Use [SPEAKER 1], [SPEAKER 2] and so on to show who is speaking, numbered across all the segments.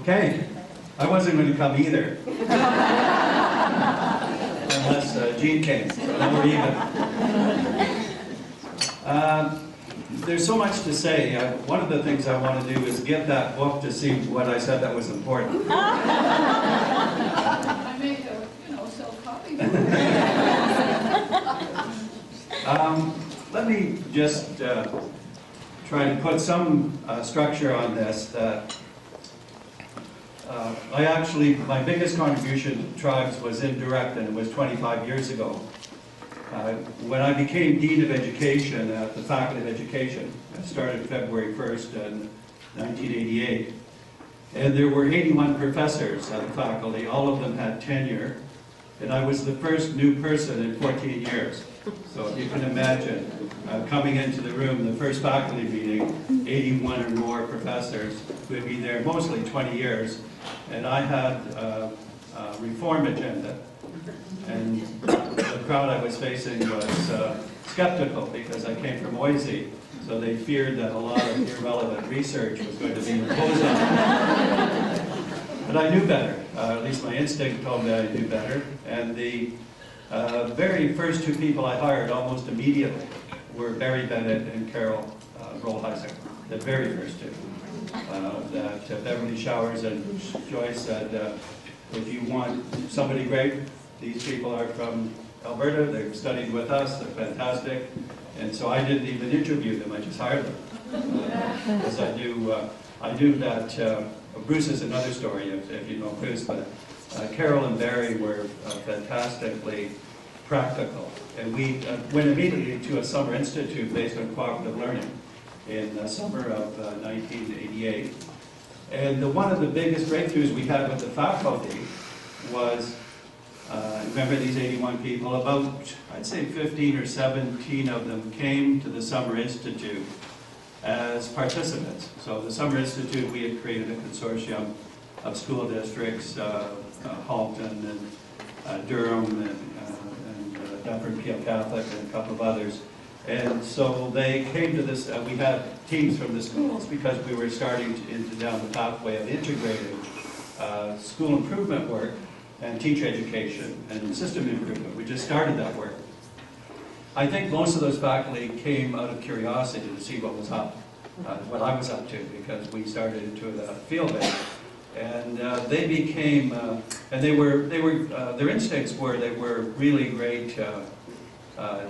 [SPEAKER 1] Okay, I wasn't going to come either. Unless Gene came, so now we're even. There's so much to say. One of the things I want to do is get that book to see what I said that was important.
[SPEAKER 2] I may have, sell copies.
[SPEAKER 1] Let me just try to put some structure on this. That my biggest contribution to tribes was indirect, and it was 25 years ago. When I became Dean of Education at the Faculty of Education, I started February 1st in 1988, and there were 81 professors at the faculty. All of them had tenure, and I was the first new person in 14 years. So if you can imagine, coming into the room, the first faculty meeting, 81 or more professors who had been there mostly 20 years, and I had a reform agenda. And the crowd I was facing was skeptical because I came from Boise, so they feared that a lot of irrelevant research was going to be imposed on me. But I knew better. At least my instinct told me I knew better. And the very first two people I hired almost immediately were Barry Bennett and Carol Rollheiser, the very first two. That Beverly Showers and Joyce said, if you want somebody great, these people are from Alberta, they've studied with us, they're fantastic. And so I didn't even interview them, I just hired them. Because I knew that, Bruce is another story if you know Bruce, but Carol and Barry were fantastically practical. And we went immediately to a summer institute based on cooperative learning in the summer of 1988. And one of the biggest breakthroughs we had with the faculty was, remember these 81 people, about, I'd say 15 or 17 of them came to the Summer Institute as participants. So the Summer Institute, we had created a consortium of school districts, Halton and Durham and Dufferin Peel Catholic and a couple of others. And so they came to this, we had teams from the schools because we were starting down the pathway of integrating school improvement work and teacher education and system improvement. We just started that work. I think most of those faculty came out of curiosity to see what was up, what I was up to, because we started into the field base. And they became, and their instincts were, they were really great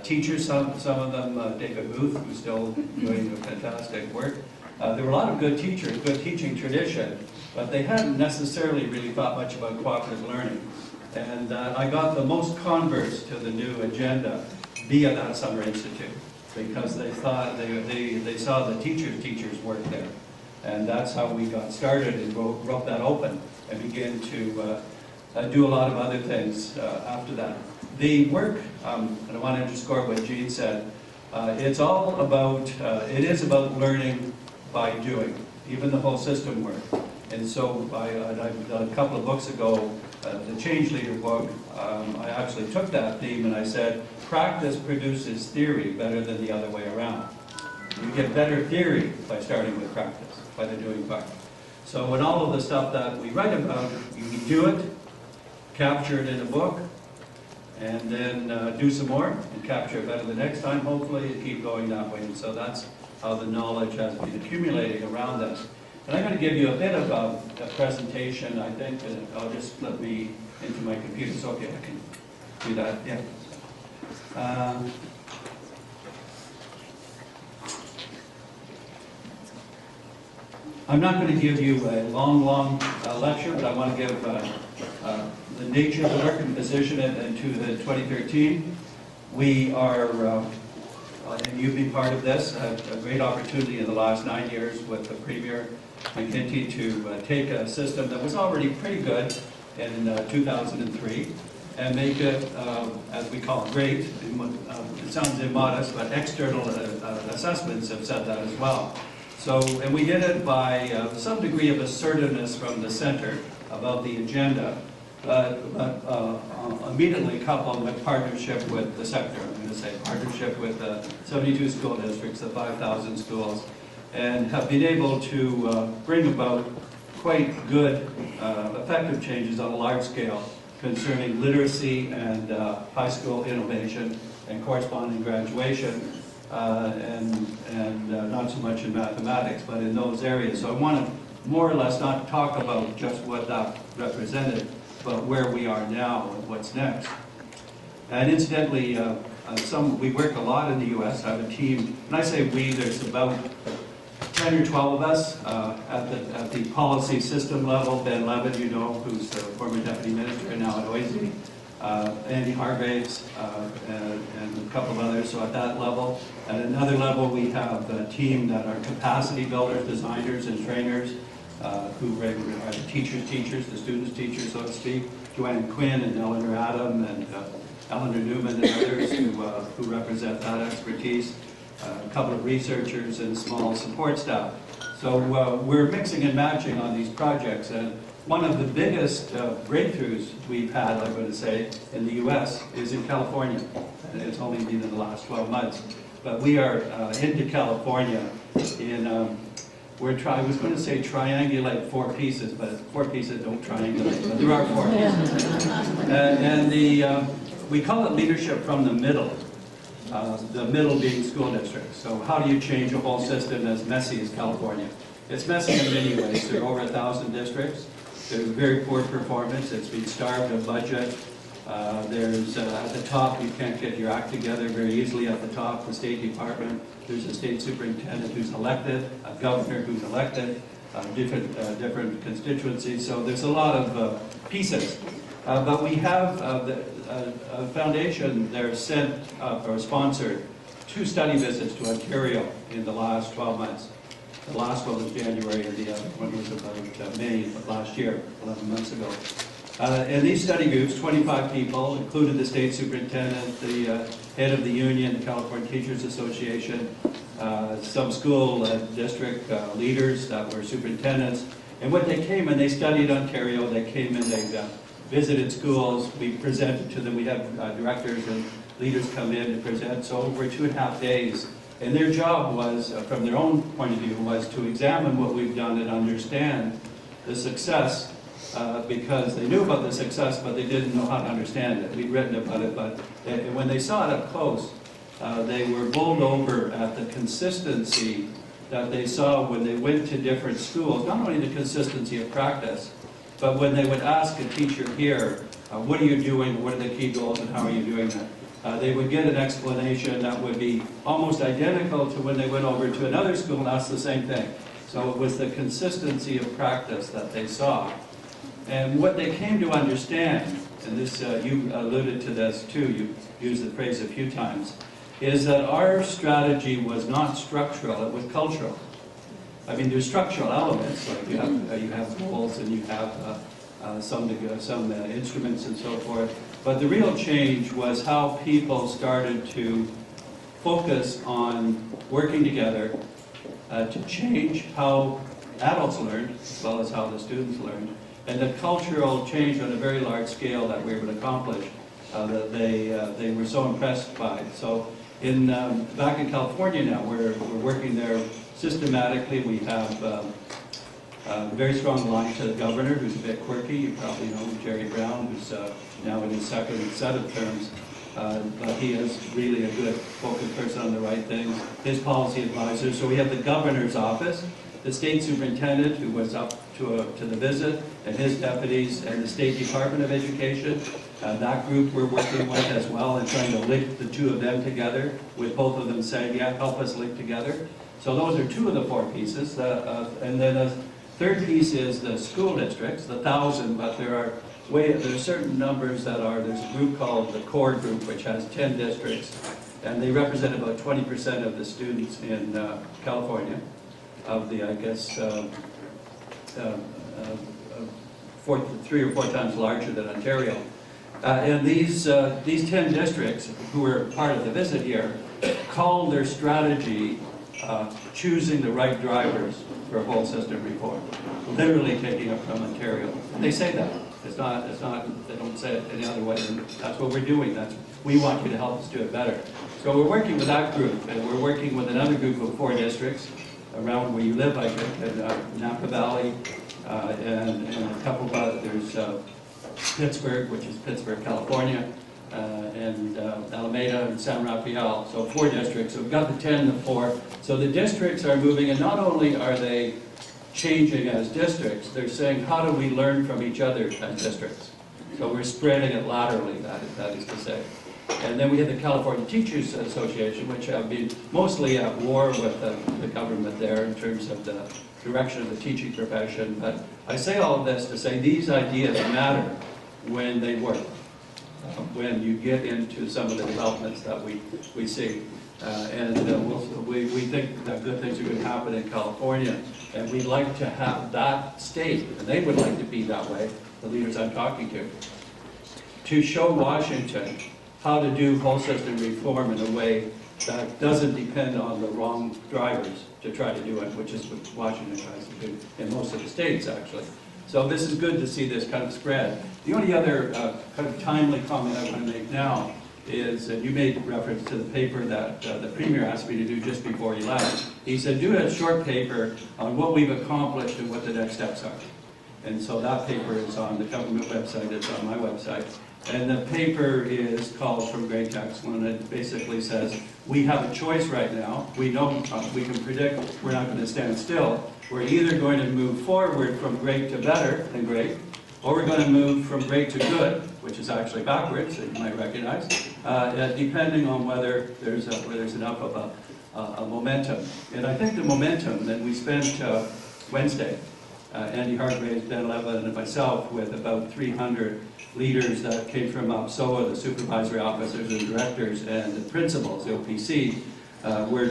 [SPEAKER 1] teachers, some of them, David Booth, who's still doing fantastic work. There were a lot of good teachers, good teaching tradition, but they hadn't necessarily really thought much about cooperative learning. And I got the most converts to the new agenda via that Summer Institute, because they thought, they saw the teachers work there. And that's how we got started and broke that open and began to do a lot of other things after that. The work, and I want to underscore what Gene said, it's all about, it is about learning by doing, even the whole system work. And so I've done a couple of books ago, the Change Leader book, I actually took that theme and I said, practice produces theory better than the other way around. You get better theory by starting with practice, by the doing part. So in all of the stuff that we write about, you can do it, capture it in a book, and then do some more and capture it better the next time, hopefully, and keep going that way. And so that's how the knowledge has been accumulating around this. And I'm going to give you a bit of a presentation, I think. I'll just flip me into my computer. So, okay, I can do that, yeah. I'm not going to give you a long lecture, but I want to give the nature of the work and position it into the 2013. We are, and you've been part of this, a great opportunity in the last 9 years with the Premier McGinty to take a system that was already pretty good in 2003 and make it, as we call it, great. It sounds immodest, but external assessments have said that as well. So, and we did it by some degree of assertiveness from the center about the agenda, but immediately coupled with partnership with the sector. I'm going to say partnership with the 72 school districts, the 5,000 schools, and have been able to bring about quite good, effective changes on a large scale concerning literacy and high school innovation and corresponding graduation, and not so much in mathematics, but in those areas. So I want to more or less not talk about just what that represented, but where we are now and what's next. And incidentally, we work a lot in the U.S. I have a team, and I say we, there's about 10 or 12 of us at the policy system level. Ben Levin, you know, who's the former deputy minister now at OISD, Andy Hargraves, and a couple of others, so at that level. At another level, we have a team that are capacity builders, designers, and trainers, who are the teachers, the students' teachers, so to speak. Joanne Quinn and Eleanor Adam and Eleanor Newman and others who represent that expertise. A couple of researchers and small support staff. So we're mixing and matching on these projects, and one of the biggest breakthroughs we've had, I'm going to say, in the U.S. is in California, and it's only been in the last 12 months. But we are into California in, I was going to say triangulate 4 pieces, but 4 pieces don't triangulate, but there are 4 pieces. We call it leadership from the middle being school districts. So how do you change a whole system as messy as California? It's messy in many ways. There are over 1,000 districts. There's very poor performance. It's been starved of budget. There's, at the top, you can't get your act together very easily at the top, the State Department. There's a state superintendent who's elected, a governor who's elected, different constituencies. So there's a lot of pieces. But we have a foundation there sent or sponsored 2 study visits to Ontario in the last 12 months. The last one was January, and the other one was about May of last year, 11 months ago. And these study groups, 25 people, included the state superintendent, the head of the union, the California Teachers Association, some school district leaders that were superintendents. And what they came and they studied Ontario, they came and they visited schools, we presented to them, we have directors and leaders come in to present, so over 2.5 days. And their job was, from their own point of view, was to examine what we've done and understand the success, because they knew about the success, but they didn't know how to understand it. We'd written about it, but when they saw it up close, they were bowled over at the consistency that they saw when they went to different schools, not only the consistency of practice, but when they would ask a teacher here, what are you doing, what are the key goals, and how are you doing that? They would get an explanation that would be almost identical to when they went over to another school and asked the same thing. So it was the consistency of practice that they saw. And what they came to understand, and this you alluded to this too, you used the phrase a few times, is that our strategy was not structural, it was cultural. I mean, there's structural elements, like you have goals and you have some instruments and so forth. But the real change was how people started to focus on working together to change how adults learned, as well as how the students learned, and the cultural change on a very large scale that we were able to accomplish that they were so impressed by. So back in California now, we're working there systematically. We have a very strong line to the governor, who's a bit quirky. You probably know Jerry Brown, who's now in his second set of terms. But he is really a good focused person on the right things. His policy advisor. So we have the governor's office, the state superintendent, who was up to the visit, and his deputies, and the State Department of Education. That group we're working with as well, and trying to link the 2 of them together, with both of them saying, yeah, help us link together. So those are 2 of the 4 pieces. And then the third piece is the school districts, the 1,000, but there are certain numbers that are, there's a group called the core group, which has 10 districts, and they represent about 20% of the students in California, of the, I guess, 3 or 4 times larger than Ontario. And these 10 districts, who were part of the visit here, called their strategy choosing the right drivers for a whole system reform, literally taking it from Ontario. And they say that. It's not, they don't say it any other way, and that's what we're doing. We want you to help us do it better. So we're working with that group, and we're working with another group of 4 districts around where you live, I think, in Napa Valley, and a couple of others, Pittsburgh, which is Pittsburgh, California, and Alameda and San Rafael, so 4 districts. So we've got the 10 and the 4. So the districts are moving, and not only are they changing as districts, they're saying, how do we learn from each other as districts? So we're spreading it laterally, that is to say. And then we have the California Teachers Association, which have been mostly at war with the government there in terms of the direction of the teaching profession. But I say all of this to say these ideas matter when they work. When you get into some of the developments that we see. We think that good things are going to happen in California, and we'd like to have that state, and they would like to be that way, the leaders I'm talking to show Washington how to do whole system reform in a way that doesn't depend on the wrong drivers to try to do it, which is what Washington tries to do in most of the states, actually. So this is good to see this kind of spread. The only other kind of timely comment I want to make now is, and you made reference to the paper that the Premier asked me to do just before he left. He said, do a short paper on what we've accomplished and what the next steps are. And so that paper is on the government website, it's on my website. And the paper is called From Great to Excellent. It basically says, we have a choice right now. We know, we can predict we're not going to stand still. We're either going to move forward from great to better than great, or we're going to move from great to good, which is actually backwards, that you might recognize, depending on whether there's enough of a momentum. And I think the momentum that we spent Wednesday, Andy Hargraves, Ben Levin, and myself, with about 300 leaders that came from OPSOA, the supervisory officers and directors, and the principals, the OPC,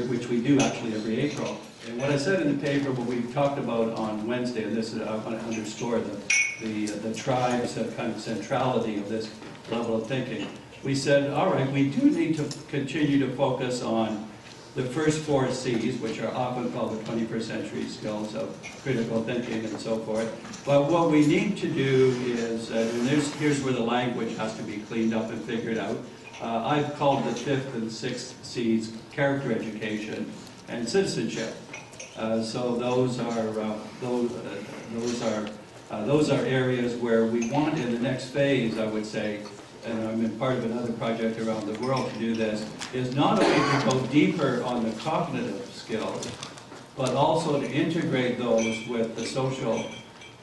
[SPEAKER 1] which we do actually every April. And what I said in the paper, what we talked about on Wednesday, and this is, I want to underscore the tribe's kind of centrality of this level of thinking. We said, all right, we do need to continue to focus on the first 4 C's, which are often called the 21st century skills of critical thinking and so forth. But what we need to do is, and here's where the language has to be cleaned up and figured out. I've called the 5th and 6th C's character education and citizenship. So those are areas where we want in the next phase, I would say, and I'm in part of another project around the world to do this, is not only to go deeper on the cognitive skills, but also to integrate those with the social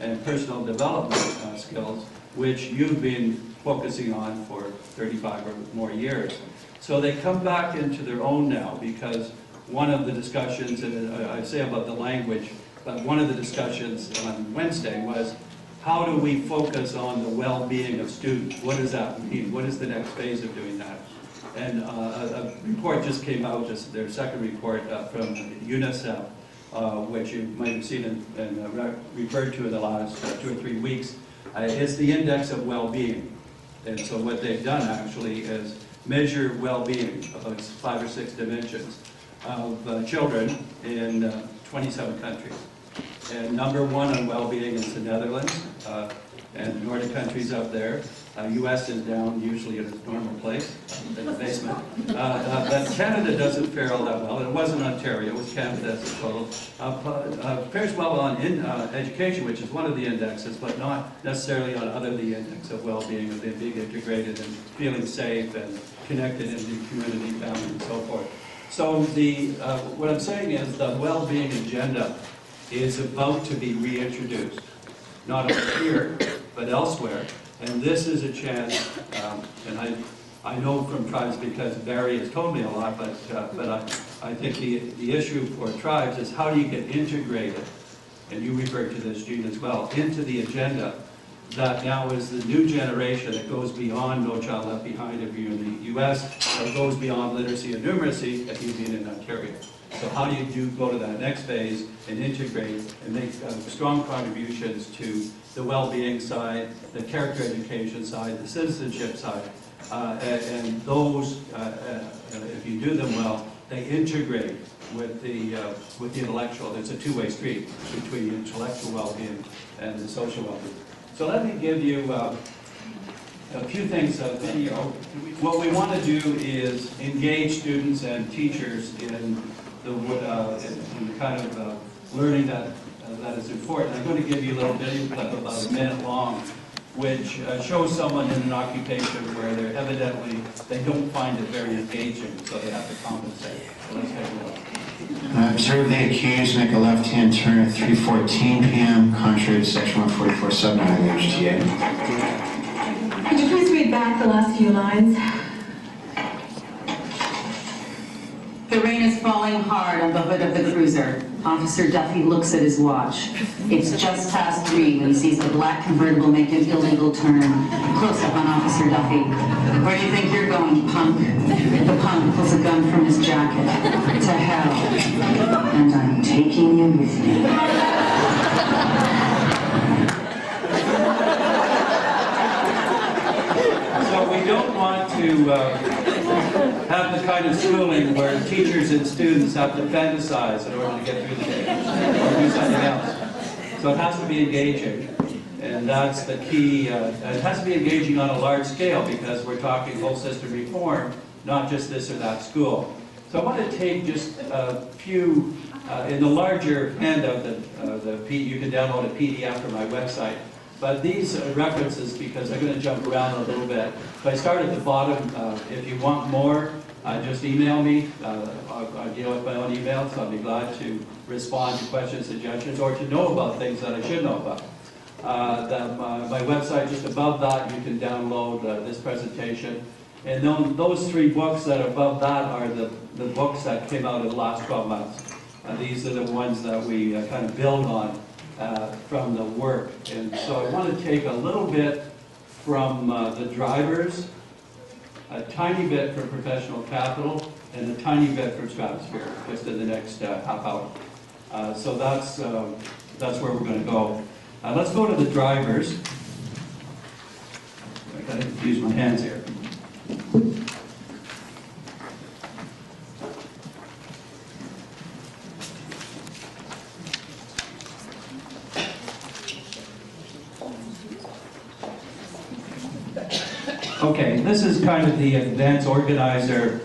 [SPEAKER 1] and personal development skills, which you've been focusing on for 35 or more years. So they come back into their own now, because one of the discussions, and I say about the language, but one of the discussions on Wednesday was, how do we focus on the well-being of students? What does that mean? What is the next phase of doing that? And a report just came out, just their second report from UNICEF, which you might have seen and referred to in the last 2 or 3 weeks, is the index of well-being. And so what they've done actually is measure well-being, about 5 or 6 dimensions, of children in 27 countries. And number 1 on well-being is the Netherlands, and Nordic countries up there. U.S. is down, usually in its normal place, in the basement. But Canada doesn't fare all that well. It wasn't Ontario, it was Canada as a total. Fares well on education, which is one of the indexes, but not necessarily on the index of well-being, of being integrated and feeling safe and connected in the community, family, and so forth. So what I'm saying is the well-being agenda is about to be reintroduced, not over here, but elsewhere. And this is a chance, and I know from tribes because Barry has told me a lot, but I think the issue for tribes is how do you get integrated, and you referred to this, Gene, as well, into the agenda that now is the new generation that goes beyond No Child Left Behind if you're in the U.S., or goes beyond literacy and numeracy if you've been in Ontario. So how do you go to that next phase and integrate and make strong contributions to the well-being side, the character education side, the citizenship side, and those, if you do them well, they integrate with the intellectual. There's a two-way street between the intellectual well-being and the social well-being. So let me give you a few things. What we want to do is engage students and teachers in the kind of learning that that is important. I'm going to give you a little video clip about a minute long, which shows someone in an occupation where they're evidently, they don't find it very engaging, so they have to compensate. So let's take a look.
[SPEAKER 3] Observe the accused make a left-hand turn at 3:14 p.m. contrary to section 144(7) of the HTA.
[SPEAKER 4] Could you please read back the last few lines?
[SPEAKER 5] The rain is falling hard on the hood of the cruiser. Officer Duffy looks at his watch. It's just past 3 when he sees the black convertible make an illegal turn. Close up on Officer Duffy. Where do you think you're going, punk? The punk pulls a gun from his jacket. To hell. And I'm taking you with me.
[SPEAKER 1] So we don't want to have the kind of schooling where teachers and students have to fantasize in order to get through the day or do something else. So it has to be engaging, and that's the key. It has to be engaging on a large scale because we're talking whole system reform, not just this or that school. So I want to take just a few, in the larger end of you can download a PDF from my website. But these references, because I'm going to jump around a little bit. If I start at the bottom, if you want more, just email me. I deal with my own email, so I'll be glad to respond to questions, suggestions, or to know about things that I should know about. My website, just above that, you can download this presentation. And those 3 books that are above that are the books that came out in the last 12 months. These are the ones that we kind of build on. From the work. And so I want to take a little bit from the drivers, a tiny bit from professional capital, and a tiny bit from stratosphere, just in the next half hour. So that's where we're going to go. Let's go to the drivers. I've got to use my hands here. Okay, this is kind of the event organizer,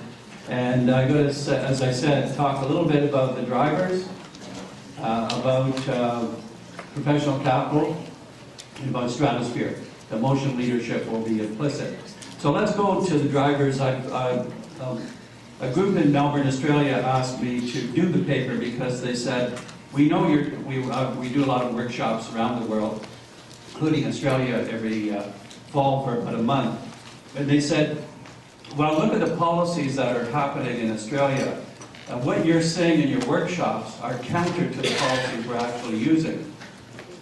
[SPEAKER 1] and I'm going to, as I said, talk a little bit about the drivers, about professional capital, and about stratosphere. Emotional leadership will be implicit. So let's go to the drivers. A group in Melbourne, Australia asked me to do the paper because they said, we know we do a lot of workshops around the world, including Australia every fall for about a month. And they said, well, look at the policies that are happening in Australia. What you're saying in your workshops are counter to the policies we're actually using.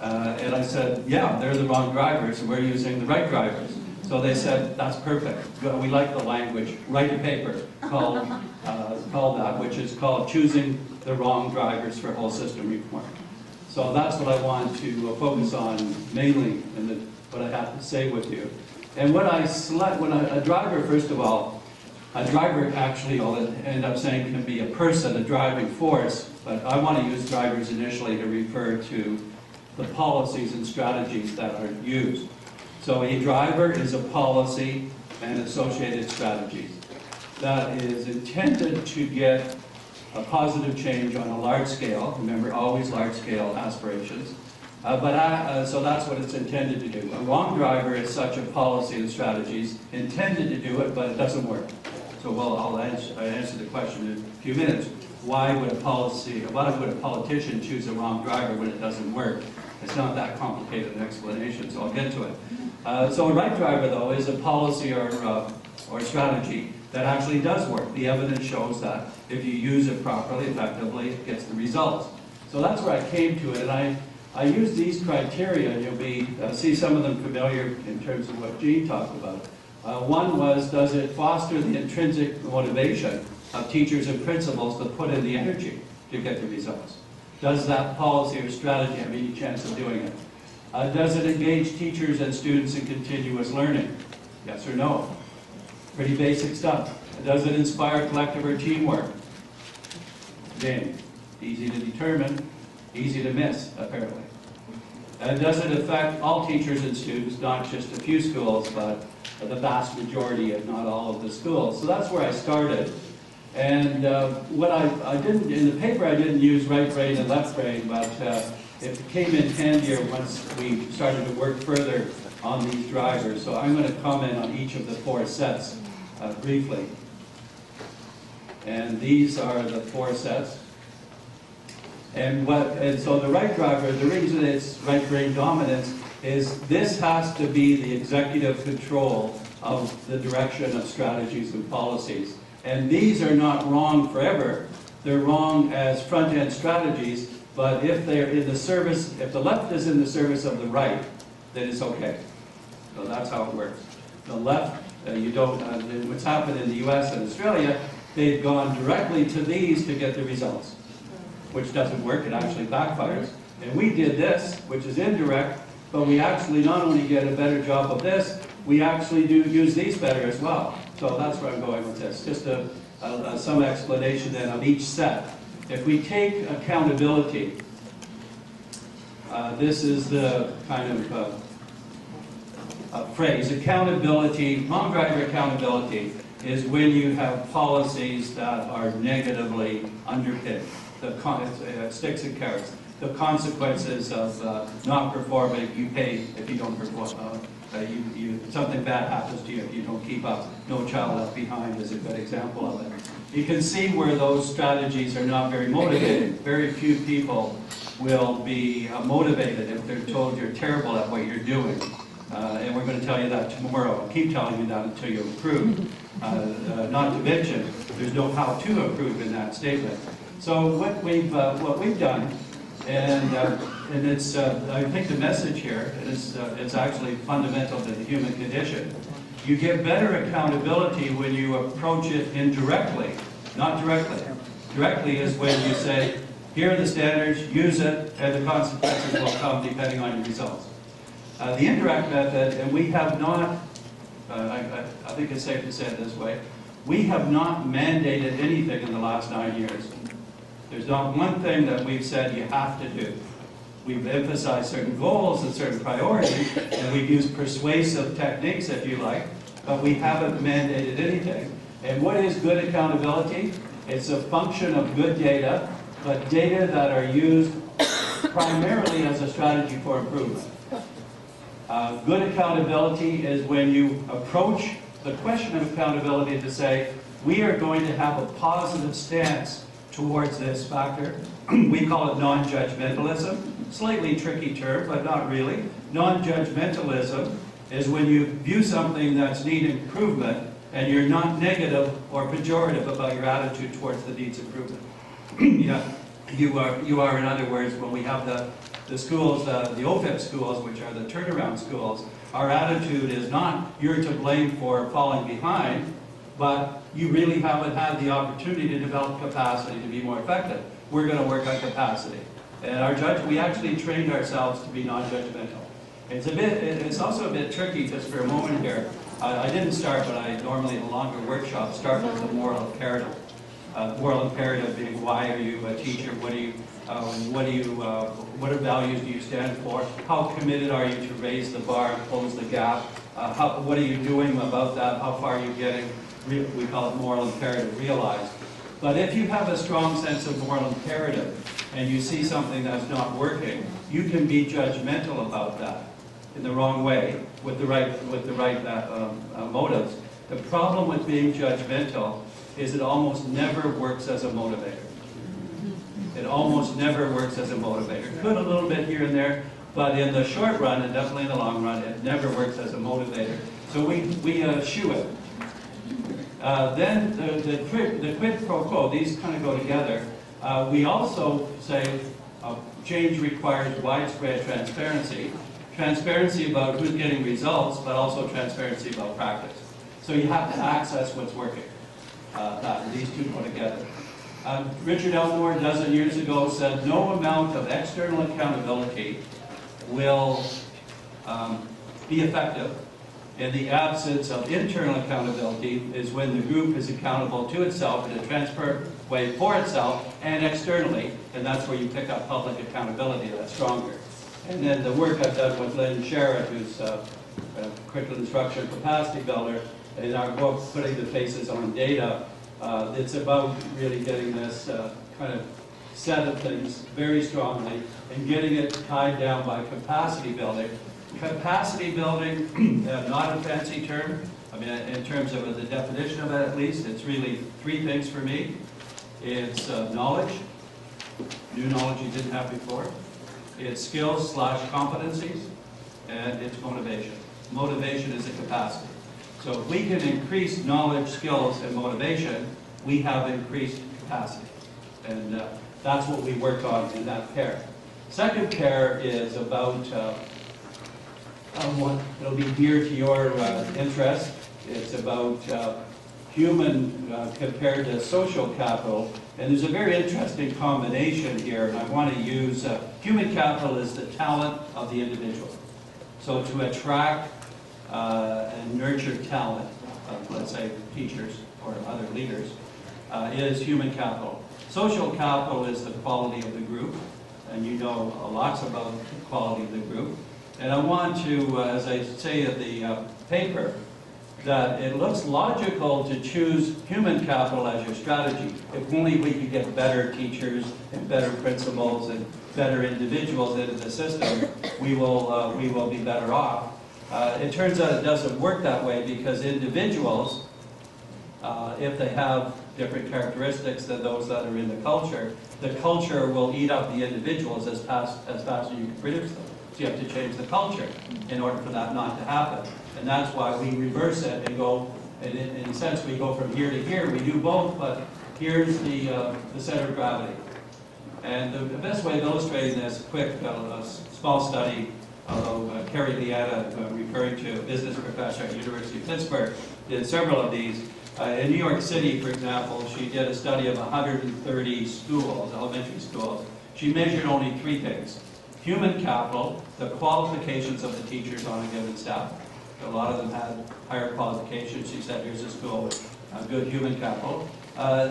[SPEAKER 1] And I said, yeah, they're the wrong drivers, and we're using the right drivers. So they said, that's perfect. We like the language. Write a paper called that, which is called Choosing the Wrong Drivers for Whole System Reform. So that's what I want to focus on mainly in what I have to say with you. And when a driver, first of all, a driver actually, I'll end up saying, can be a person, a driving force, but I want to use drivers initially to refer to the policies and strategies that are used. So a driver is a policy and associated strategies that is intended to get a positive change on a large scale. Remember, always large scale aspirations. So that's what it's intended to do. A wrong driver is such a policy and strategies intended to do it, but it doesn't work. So I'll answer the question in a few minutes. Why would a politician choose a wrong driver when it doesn't work? It's not that complicated an explanation, so I'll get to it. So a right driver, though, is a policy or strategy that actually does work. The evidence shows that if you use it properly, effectively, it gets the results. So that's where I came to it, and I use these criteria, and you'll see some of them familiar in terms of what Gene talked about. One was, does it foster the intrinsic motivation of teachers and principals to put in the energy to get the results? Does that policy or strategy have any chance of doing it? Does it engage teachers and students in continuous learning? Yes or no? Pretty basic stuff. Does it inspire collective or teamwork? Again, easy to determine, easy to miss, apparently. Does it affect all teachers and students, not just a few schools, but the vast majority, if not all of the schools? So that's where I started. And what I didn't, in the paper I didn't use right brain and left brain, but it became in handier once we started to work further on these drivers. So I'm going to comment on each of the 4 sets briefly. And these are the 4 sets. And so the right driver, the reason it's right brain dominance is this has to be the executive control of the direction of strategies and policies. And these are not wrong forever. They're wrong as front-end strategies, but if they're in the service, if the left is in the service of the right, then it's okay. So that's how it works. The left, what's happened in the US and Australia, they've gone directly to these to get the results, which doesn't work, it actually backfires. And we did this, which is indirect, but we actually not only get a better job of this, we actually do use these better as well. So that's where I'm going with this. Just some explanation then of each set. If we take accountability, this is the kind of phrase. Accountability, wrong driver accountability, is when you have policies that are negatively underpinned. Sticks and carrots. The consequences of not performing, you pay if you don't perform. Something bad happens to you if you don't keep up. No Child Left Behind is a good example of it. You can see where those strategies are not very motivating. Very few people will be motivated if they're told you're terrible at what you're doing. And we're going to tell you that tomorrow. I'll keep telling you that until you improve. Not to mention, there's no how to improve in that statement. So what we've done, and it's I think the message here is it's actually fundamental to the human condition. You get better accountability when you approach it indirectly, not directly. Directly is when you say, here are the standards, use it, and the consequences will come depending on your results. The indirect method, and we have not, I think it's safe to say it this way, we have not mandated anything in the last 9 years. There's not one thing that we've said you have to do. We've emphasized certain goals and certain priorities, and we've used persuasive techniques, if you like, but we haven't mandated anything. And what is good accountability? It's a function of good data, but data that are used primarily as a strategy for improvement. Good accountability is when you approach the question of accountability to say, we are going to have a positive stance towards this factor. We call it non-judgmentalism. Slightly tricky term, but not really. Non-judgmentalism is when you view something that's needing improvement and you're not negative or pejorative about your attitude towards the needs improvement. Yeah, you are, in other words, when we have the schools, the OFIP schools, which are the turnaround schools, our attitude is not you're to blame for falling behind, but you really haven't had the opportunity to develop capacity to be more effective. We're going to work on capacity. And we actually trained ourselves to be non-judgmental. It's also a bit tricky, just for a moment here. I didn't start, but I normally in a longer workshop start with the moral imperative. Moral imperative being, why are you a teacher? What values do you stand for? How committed are you to raise the bar and close the gap? What are you doing about that? How far are you getting? We call it moral imperative realized. But if you have a strong sense of moral imperative and you see something that's not working, you can be judgmental about that in the wrong way with the right motives. The problem with being judgmental is it almost never works as a motivator. It almost never works as a motivator. Could a little bit here and there, but in the short run, and definitely in the long run, it never works as a motivator. So we shoo it. Then the quid pro quo, these kind of go together. We also say change requires widespread transparency. Transparency about who's getting results, but also transparency about practice. So you have to access what's working. These two go together. Richard Elmore, a dozen years ago, said no amount of external accountability will be effective in the absence of internal accountability is when the group is accountable to itself in a transparent way for itself and externally, and that's where you pick up public accountability that's stronger. And then the work I've done with Lynn Sherrod, who's a curriculum instruction capacity builder, in our book, Putting the Faces on Data, it's about really getting this kind of set of things very strongly and getting it tied down by capacity building. Capacity building, not a fancy term. I mean, in terms of the definition of it at least, it's really three things for me. It's knowledge, new knowledge you didn't have before. It's skills / competencies, and it's motivation. Motivation is a capacity. So if we can increase knowledge, skills, and motivation, we have increased capacity. And that's what we work on in that pair. Second pair is about what it'll be dear to your interest. It's about human compared to social capital. And there's a very interesting combination here, and I want to use human capital is the talent of the individual. So to attract and nurture talent, let's say teachers or other leaders, is human capital. Social capital is the quality of the group, and you know lots about the quality of the group. And I want to, as I say in the paper, that it looks logical to choose human capital as your strategy. If only we could get better teachers and better principals and better individuals into the system, we will be better off. It turns out it doesn't work that way because individuals, if they have different characteristics than those that are in the culture will eat up the individuals as fast as you can produce them. So you have to change the culture in order for that not to happen. And that's why we reverse it and go, in a sense, we go from here to here. We do both, but here's the center of gravity. And the best way of illustrating this, quick, small study, although Carrie Leanna, referring to a business professor at the University of Pittsburgh, did several of these. In New York City, for example, she did a study of 130 schools, elementary schools. She measured only three things: human capital, the qualifications of the teachers on a given staff. A lot of them had higher qualifications. She said, here's a school with good human capital.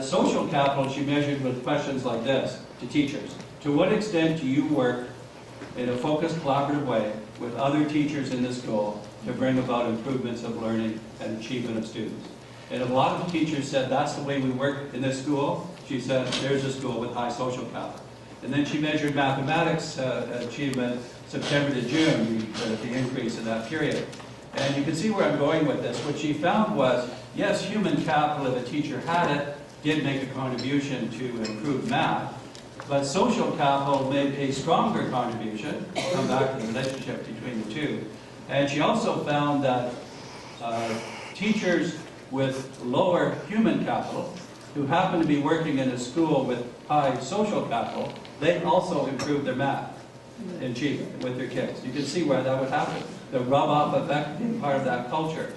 [SPEAKER 1] Social capital she measured with questions like this to teachers. To what extent do you work in a focused, collaborative way with other teachers in the school to bring about improvements of learning and achievement of students? And a lot of teachers said, that's the way we work in this school. She said, there's a school with high social capital. And then she measured mathematics achievement September to June, the increase in that period. And you can see where I'm going with this. What she found was, yes, human capital, if a teacher had it, did make a contribution to improve math, but social capital made a stronger contribution. I'll come back to the relationship between the two. And she also found that teachers with lower human capital, who happen to be working in a school with high social capital, they also improved their math achievement with their kids. You can see where that would happen. The rub-off effect being part of that culture.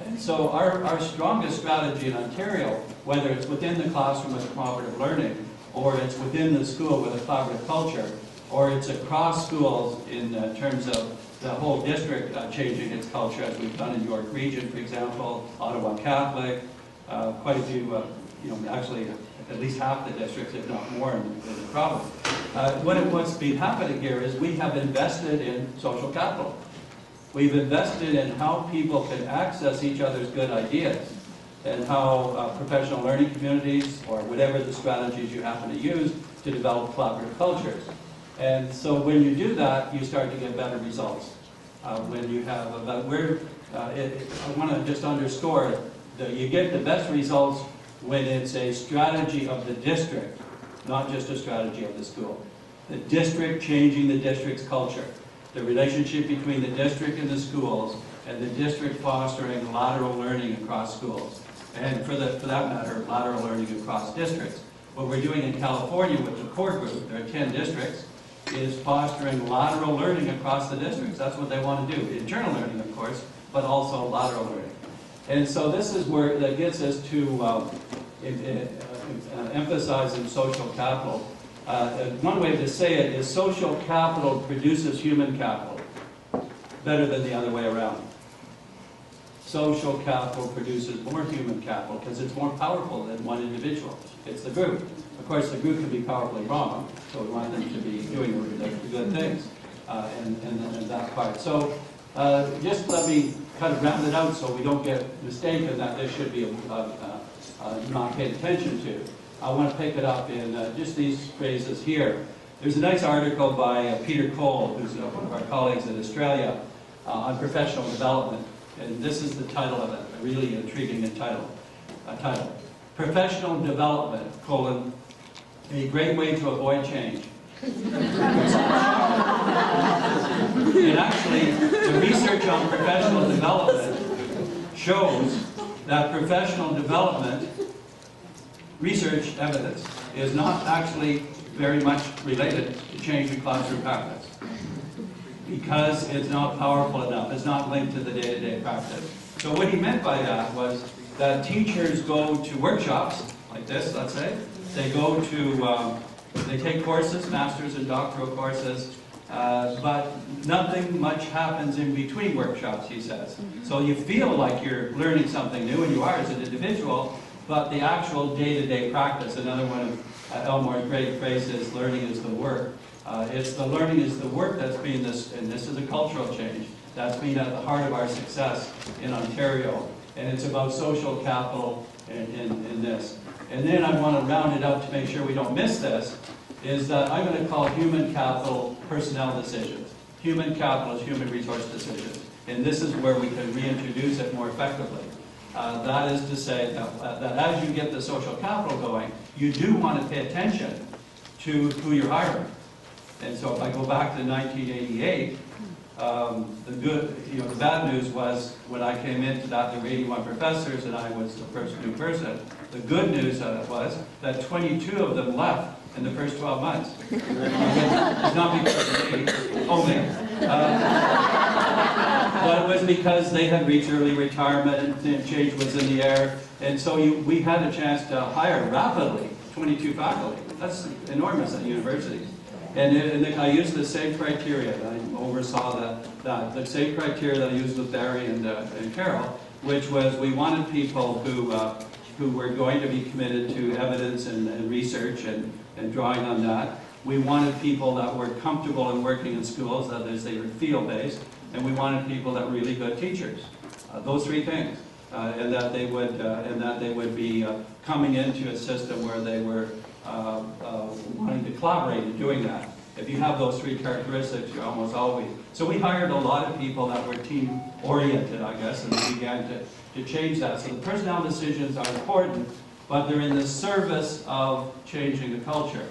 [SPEAKER 1] And so our strongest strategy in Ontario, whether it's within the classroom with cooperative learning, or it's within the school with a collaborative culture, or it's across schools in terms of the whole district changing its culture, as we've done in York Region, for example, Ottawa Catholic, quite a few, actually at least half the districts, if not more, in the province. What's been happening here is we have invested in social capital. We've invested in how people can access each other's good ideas and how professional learning communities, or whatever the strategies you happen to use, to develop collaborative cultures. And so when you do that, you start to get better results. When you have I want to just underscore that you get the best results when it's a strategy of the district, not just a strategy of the school. The district changing the district's culture. The relationship between the district and the schools, and the district fostering lateral learning across schools. And for that matter, lateral learning across districts. What we're doing in California with the core group, there are 10 districts, is fostering lateral learning across the districts. That's what they want to do. Internal learning, of course, but also lateral learning. And so this is where that gets us to emphasizing social capital. One way to say it is social capital produces human capital better than the other way around. Social capital produces more human capital because it's more powerful than one individual. It's the group. Of course, the group can be powerfully wrong, so we want them to be doing the good things and that part. So just let me kind of round it out so we don't get mistaken that this should be not paid attention to. I want to pick it up in just these phrases here. There's a nice article by Peter Cole, who's one of our colleagues in Australia, on professional development. And this is the title of it, a really intriguing title. Professional development, colon, a great way to avoid change. And actually, the research on professional development shows that professional development research evidence is not actually very much related to change in classroom practice, because it's not powerful enough, it's not linked to the day-to-day practice. So what he meant by that was that teachers go to workshops, like this, let's say, they go to, they take courses, master's and doctoral courses, but nothing much happens in between workshops, he says. So you feel like you're learning something new, and you are as an individual, but the actual day-to-day practice, another one of Elmore's great phrases, learning is the work. It's the learning is the work that's been this, and this is a cultural change, that's been at the heart of our success in Ontario. And it's about social capital in this. And then I want to round it up to make sure we don't miss this, is that I'm going to call human capital personnel decisions. Human capital is human resource decisions. And this is where we can reintroduce it more effectively. That is to say that as you get the social capital going, you do want to pay attention to who you're hiring. And so if I go back to 1988, the bad news was when I came into that, there were 81 professors and I was the first new person. The good news of it was that 22 of them left in the first 12 months. It's not because of me, only. But it was because they had reached early retirement and change was in the air. And so we had a chance to hire rapidly 22 faculty. That's enormous at universities. And I used the same criteria. I oversaw the same criteria that I used with Barry and Carol, which was we wanted people who were going to be committed to evidence and research and drawing on that. We wanted people that were comfortable in working in schools, that is, they were field-based, and we wanted people that were really good teachers. Those three things, and that they would be coming into a system where they were wanting to collaborate in doing that. If you have those three characteristics, you're almost always. So we hired a lot of people that were team-oriented, I guess, and we began to change that. So the personnel decisions are important, but they're in the service of changing the culture.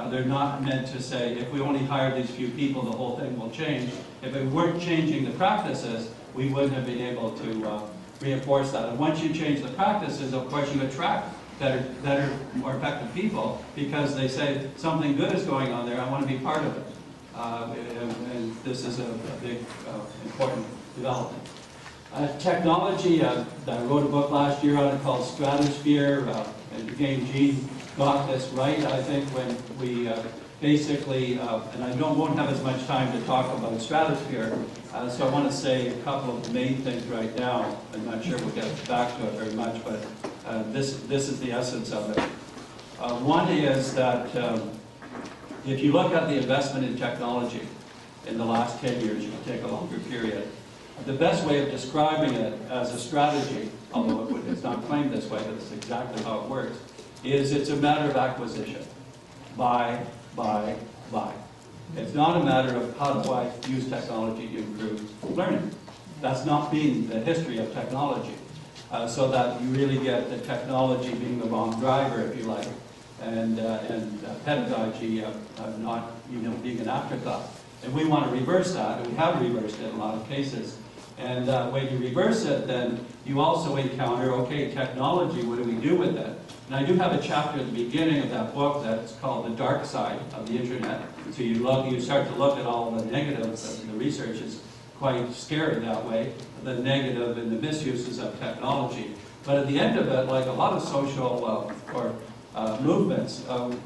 [SPEAKER 1] They're not meant to say, if we only hire these few people, the whole thing will change. If it weren't changing the practices, we wouldn't have been able to reinforce that. And once you change the practices, of course, you attract better, more effective people, because they say something good is going on there, I want to be part of it. And this is a big, important development. Technology, I wrote a book last year on it called Stratosphere, and again, Gene got this right, I think, when we basically, and I won't have as much time to talk about Stratosphere, so I want to say a couple of the main things right now. I'm not sure we'll get back to it very much, but this is the essence of it. One is that if you look at the investment in technology in the last 10 years, you can take a longer period. The best way of describing it as a strategy, although it's not claimed this way, but it's exactly how it works, is it's a matter of acquisition. Buy, buy, buy. It's not a matter of how do I use technology to improve learning. That's not been the history of technology. So that you really get the technology being the wrong driver, if you like, and pedagogy not being an afterthought. And we want to reverse that, and we have reversed it in a lot of cases. And when you reverse it, then you also encounter, okay, technology, what do we do with it? And I do have a chapter at the beginning of that book that's called The Dark Side of the Internet. So you start to look at all the negatives, and the research is quite scary that way, the negative and the misuses of technology. But at the end of it, like a lot of social movements,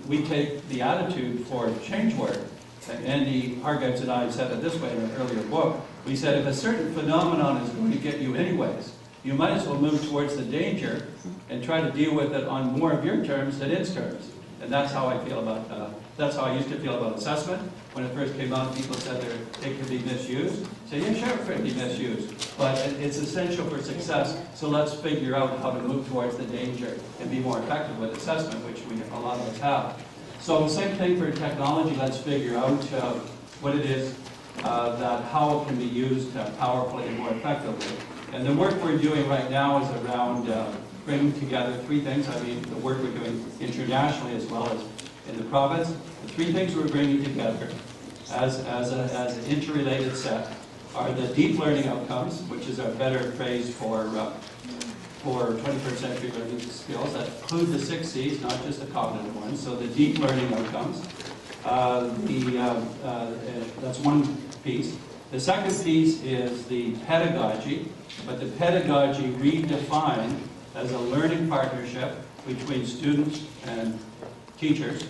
[SPEAKER 1] we take the attitude for change work. Andy Hargreaves and I said it this way in an earlier book. We said if a certain phenomenon is going to get you anyways, you might as well move towards the danger and try to deal with it on more of your terms than its terms. And that's how I feel about That's how I used to feel about assessment. When it first came out, people said it could be misused. So yeah, sure, it could be misused, but it's essential for success. So let's figure out how to move towards the danger and be more effective with assessment, which a lot of us have. So same thing for technology. Let's figure out what it is, how it can be used powerfully and more effectively. And the work we're doing right now is around bringing together three things. I mean, the work we're doing internationally as well as in the province. The three things we're bringing together as an interrelated set are the deep learning outcomes, which is a better phrase for 21st century learning skills that include the 6 C's, not just the cognitive ones. So the deep learning outcomes, that's one piece. The second piece is the pedagogy, but the pedagogy redefined as a learning partnership between students and teachers,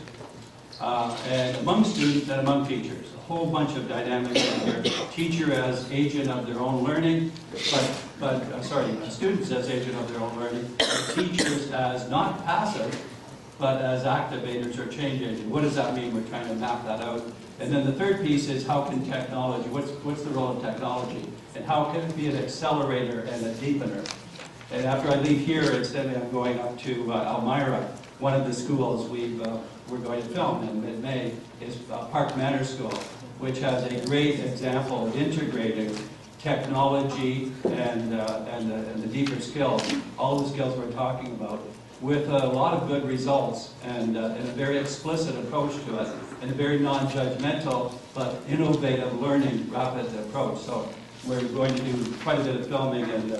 [SPEAKER 1] and among students and among teachers. A whole bunch of dynamics here. Teacher as agent of their own learning, students as agent of their own learning, teachers as not passive, but as activators or change agents. What does that mean? We're trying to map that out. And then the third piece is how can technology, what's the role of technology? And how can it be an accelerator and a deepener? And after I leave here, instead I'm going up to Elmira. One of the schools we're going to film in mid-May is Park Manor School, which has a great example of integrating technology and the deeper skills, all the skills we're talking about, with a lot of good results and a very explicit approach to it, and a very non-judgmental but innovative learning rapid approach. So we're going to do quite a bit of filming and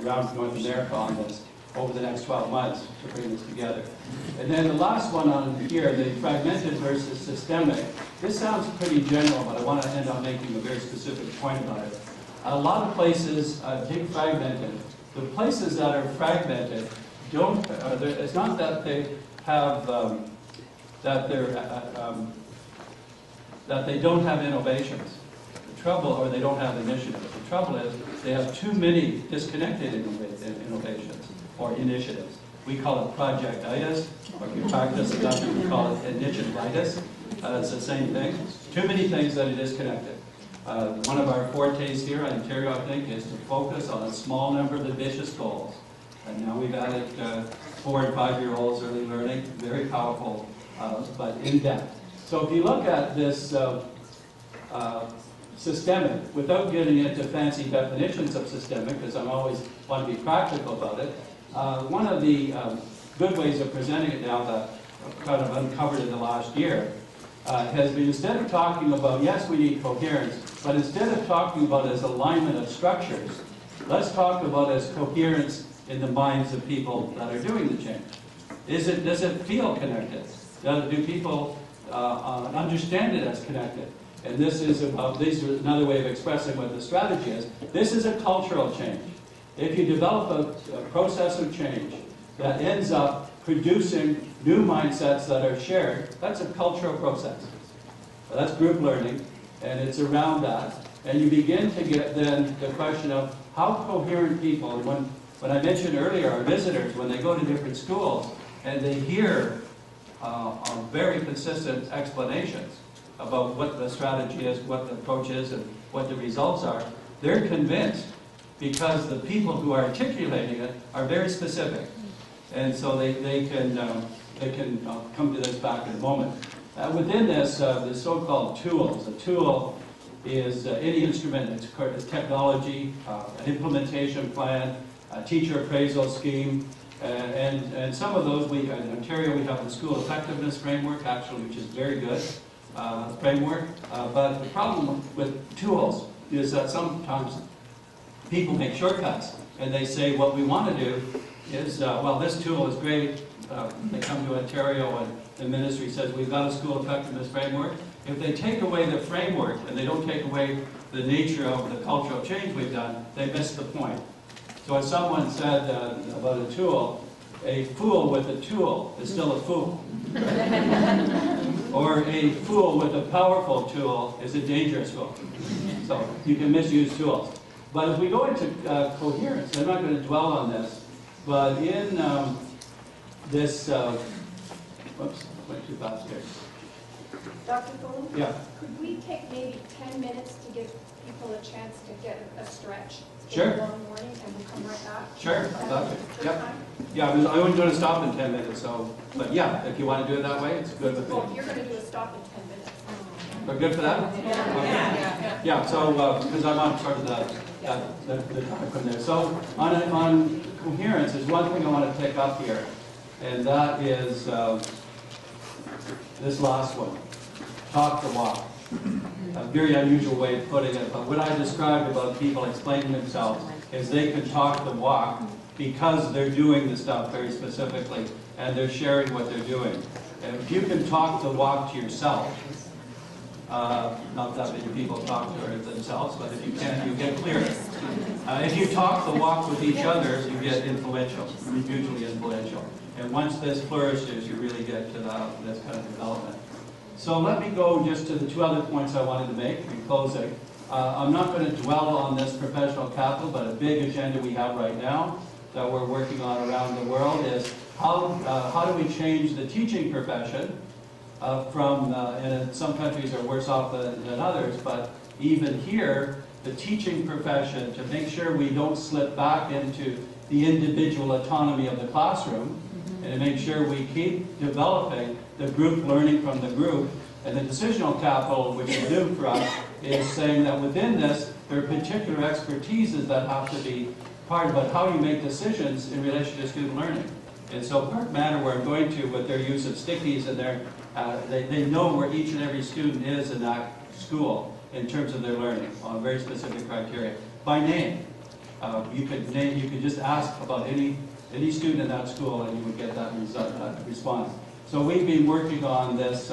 [SPEAKER 1] around North America on this over the next 12 months to bring this together. And then the last one on here, the fragmented versus systemic. This sounds pretty general, but I want to end up making a very specific point about it. A lot of places take fragmented. The places that are fragmented don't, it's not that they have, that they don't have innovations. The trouble, or they don't have initiatives. The trouble is they have too many disconnected innovations or initiatives. We call it projectitis, or if you practice enough, we call it initiativitis. It's the same thing. Too many things that are disconnected. One of our fortes here in Ontario, I think, is to focus on a small number of ambitious goals. And now we've added 4- and 5-year-olds early learning, very powerful, but in depth. So if you look at this systemic, without getting into fancy definitions of systemic, because I always want to be practical about it, one of the good ways of presenting it now that I've kind of uncovered in the last year has been, instead of talking about, yes, we need coherence, but instead of talking about it as alignment of structures, let's talk about it as coherence in the minds of people that are doing the change. Does it feel connected? Do people understand it as connected? And this is another way of expressing what the strategy is. This is a cultural change. If you develop a process of change that ends up producing new mindsets that are shared, that's a cultural process. Well, that's group learning, and it's around that. And you begin to get then the question of how coherent people, when I mentioned earlier, our visitors, when they go to different schools and they hear very consistent explanations about what the strategy is, what the approach is, and what the results are, they're convinced because the people who are articulating it are very specific. And so they can come to this back in a moment. Within this, the so-called tools. A tool is any instrument that's technology, an implementation plan, a teacher appraisal scheme, and some of those, in Ontario we have the school effectiveness framework, actually, which is very good framework. But the problem with tools is that sometimes people make shortcuts, and they say what we want to do is, well, this tool is great. They come to Ontario and the ministry says, we've got a school effectiveness framework. If they take away the framework and they don't take away the nature of the cultural change we've done, they miss the point. So as someone said about a tool, a fool with a tool is still a fool. Or a fool with a powerful tool is a dangerous fool. So you can misuse tools. But as we go into coherence, I'm not going to dwell on this, but in this, whoops, went too fast here.
[SPEAKER 2] Dr. Fullan?
[SPEAKER 1] Yeah,
[SPEAKER 2] Could we take maybe 10 minutes to give people a chance to get a stretch?
[SPEAKER 1] Sure.
[SPEAKER 2] It's a long morning, and we'll come right back.
[SPEAKER 1] sure, I'd love to.
[SPEAKER 2] Good
[SPEAKER 1] Yep.
[SPEAKER 2] time?
[SPEAKER 1] Yeah, I wasn't going to stop in 10 minutes, so, but yeah, if you want to do it that way, it's good with me.
[SPEAKER 2] Well, you're going to do a stop in 10 minutes.
[SPEAKER 1] But good for that? Yeah, so, because I'm on sort of the topic from there. So, on coherence, there's one thing I want to pick up here, and that is this last one, talk the walk. A very unusual way of putting it, but what I described about people explaining themselves is they can talk the walk because they're doing the stuff very specifically, and they're sharing what they're doing. And if you can talk the walk to yourself, not that many people talk to themselves, but if you can, you get clearer. If you talk the walk with each other, you get influential, mutually influential. And once this flourishes, you really get to this kind of development. So let me go just to the two other points I wanted to make in closing. I'm not going to dwell on this professional capital, but a big agenda we have right now that we're working on around the world is how do we change the teaching profession and some countries are worse off than others, but even here, the teaching profession, to make sure we don't slip back into the individual autonomy of the classroom, and to make sure we keep developing the group learning from the group. And the decisional capital, which is new for us, is saying that within this, there are particular expertises that have to be part about how you make decisions in relation to student learning. And so Park Manor, where I'm going to, with their use of stickies and they know where each and every student is in that school in terms of their learning on very specific criteria. By name. You could just ask about any student in that school and you would get that response. So we've been working on this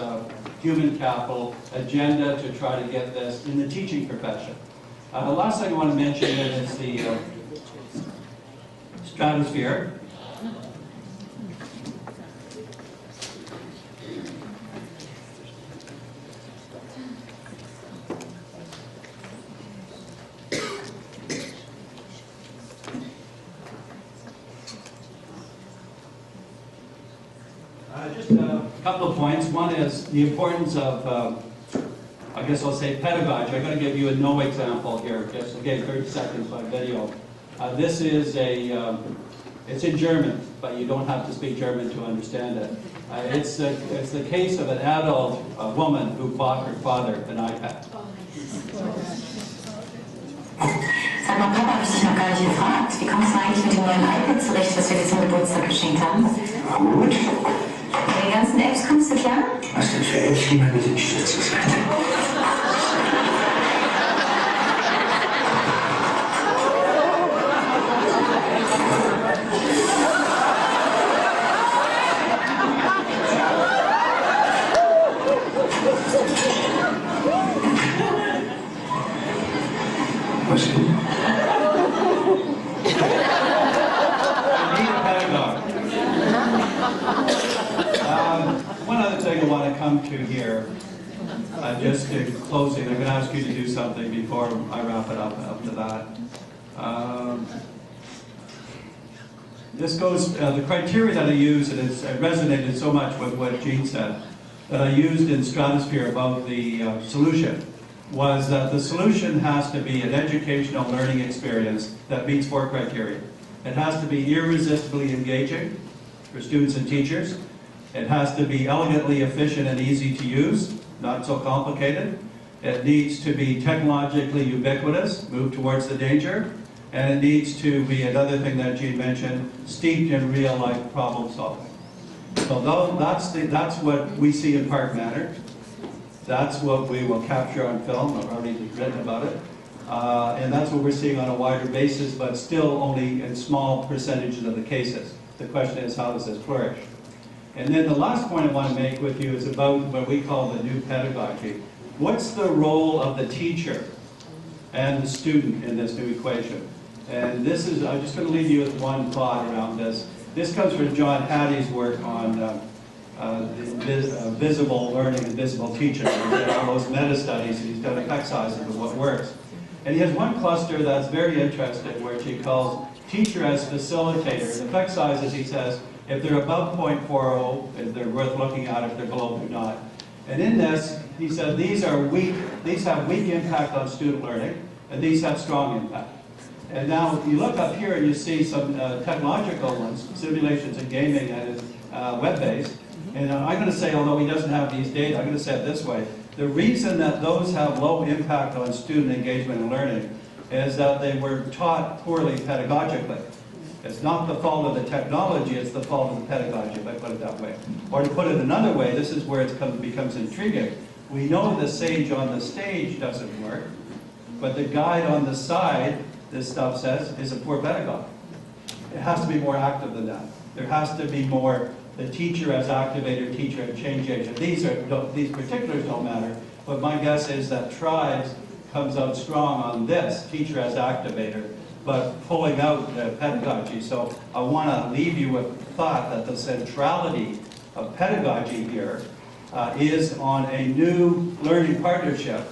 [SPEAKER 1] human capital agenda to try to get this in the teaching profession. The last thing I want to mention is the stratosphere. Just a couple of points. One is the importance of, I guess I'll say pedagogy. I'm going to give you a no example here, just again 30 seconds by video. This is it's in German, but you don't have to speak German to understand it. It's the case of an adult woman who bought her father an iPad.
[SPEAKER 6] Sag mal, Papa, habe ich dich noch gar nicht gefragt. Wie kommst du eigentlich mit dem neuen iPad zurecht, das wir dir zum Geburtstag geschenkt haben?
[SPEAKER 3] Gut.
[SPEAKER 6] Mit den ganzen Apps kommst du klar?
[SPEAKER 3] Was denn für Apps, die man mit dem Stütz gesagt hat? Was denn?
[SPEAKER 1] One other thing I want to come to here, just in closing, I'm going to ask you to do something before I wrap it up to that. This goes, the criteria that I use, and it resonated so much with what Jean said, that I used in Stratosphere about the solution, was that the solution has to be an educational learning experience that meets 4 criteria. It has to be irresistibly engaging for students and teachers. It has to be elegantly efficient and easy to use, not so complicated. It needs to be technologically ubiquitous, move towards the danger. And it needs to be, another thing that Jean mentioned, steeped in real-life problem solving. So that's what we see in Park Manor. That's what we will capture on film. I've already written about it. And that's what we're seeing on a wider basis, but still only in small percentages of the cases. The question is, how does this flourish? And then the last point I want to make with you is about what we call the new pedagogy. What's the role of the teacher and the student in this new equation? And this is, I'm just going to leave you with one thought around this. This comes from John Hattie's work on visible learning and visible teaching. He's done all those meta-studies, and he's done effect sizes of what works. And he has one cluster that's very interesting, which he calls teacher as facilitator. And effect sizes, he says, if they're above 0.40, they're worth looking at. If they're below, they're not. And in this, he said these have weak impact on student learning, and these have strong impact. And now if you look up here and you see some technological ones, simulations and gaming, and it's web-based. And I'm going to say, although he doesn't have these data, I'm going to say it this way. The reason that those have low impact on student engagement and learning is that they were taught poorly pedagogically. It's not the fault of the technology, it's the fault of the pedagogy, if I put it that way. Or to put it another way, this is where it becomes intriguing. We know the sage on the stage doesn't work, but the guide on the side, this stuff says, is a poor pedagogue. It has to be more active than that. There has to be more the teacher as activator, teacher as change agent. These particulars don't matter, but my guess is that Tribes comes out strong on this, teacher as activator, but pulling out the pedagogy. So I want to leave you with the thought that the centrality of pedagogy here is on a new learning partnership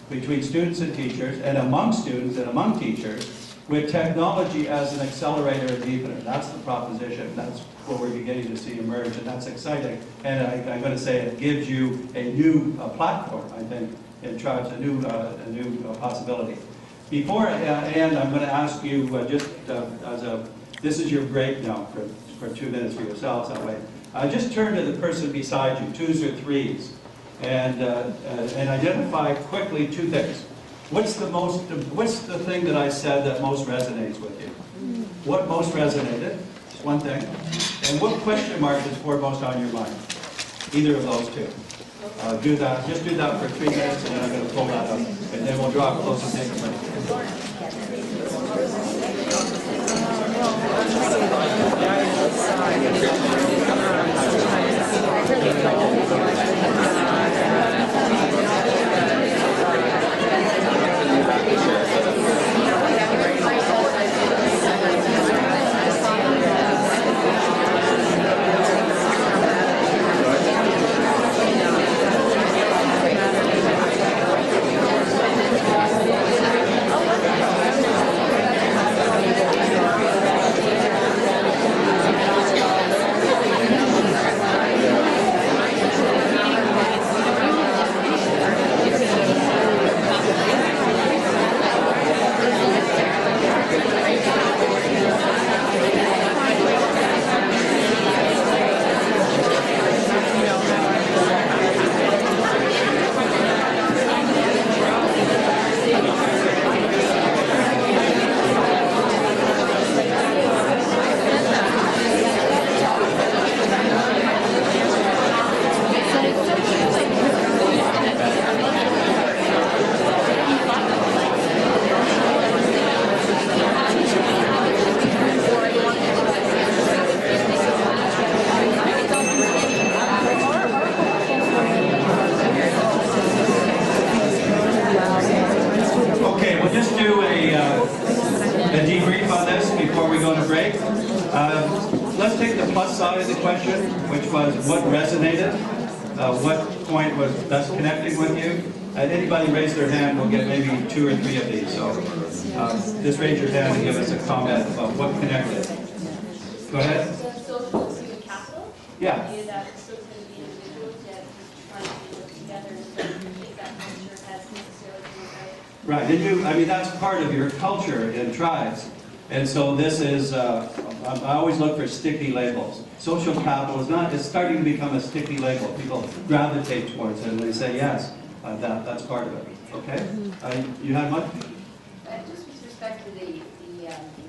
[SPEAKER 1] between students and teachers, and among students and among teachers, with technology as an accelerator and deepener. That's the proposition. That's what we're beginning to see emerge, and that's exciting. And I'm going to say it gives you a new platform, I think, in Tribes, a new possibility. Before I end, I'm going to ask you this is your break now for 2 minutes for yourselves that way. Just turn to the person beside you, 2s or 3s, and identify quickly 2 things. What's the thing that I said that most resonates with you? What most resonated? Just one thing. And what question mark is foremost on your mind? Either of those 2. Do that. Just do that for 3 minutes, and then I'm going to pull that up, and then we'll draw close and take a break. Let's take the plus side of the question, which was what resonated, what point was best connecting with you. Anybody raise their hand, we'll get maybe 2 or 3 of these. So just raise your hand and give us a comment about what connected. Go ahead.
[SPEAKER 2] So social human capital.
[SPEAKER 1] Yeah.
[SPEAKER 2] The idea that it's social to the individuals that trying to work together and keep that culture has necessarily been
[SPEAKER 1] Right, and I mean, that's part of your culture in Tribes. And so this is, I always look for sticky labels. Social capital is not, it's starting to become a sticky label. People gravitate towards it and they say, yes, that's part of it. Okay? You had much?
[SPEAKER 7] Just with respect to the